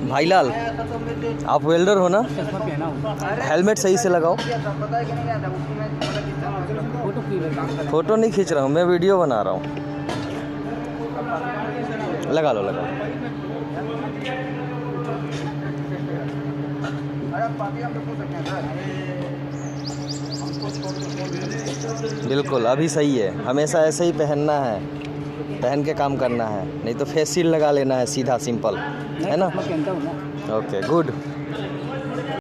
भाईलाल, आप वेल्डर हो ना? चश्मा पहना हूँ। हेलमेट सही से लगाओ। फोटो नहीं खींच रहा हूँ मैं, वीडियो बना रहा हूँ। लगा लो लगा लो। बिल्कुल अभी सही है, हमेशा ऐसे ही पहनना है, पहन के काम करना है, नहीं तो फेस शील्ड लगा लेना है सीधा सिंपल, है ना? पहनता हूँ ना। Okay good.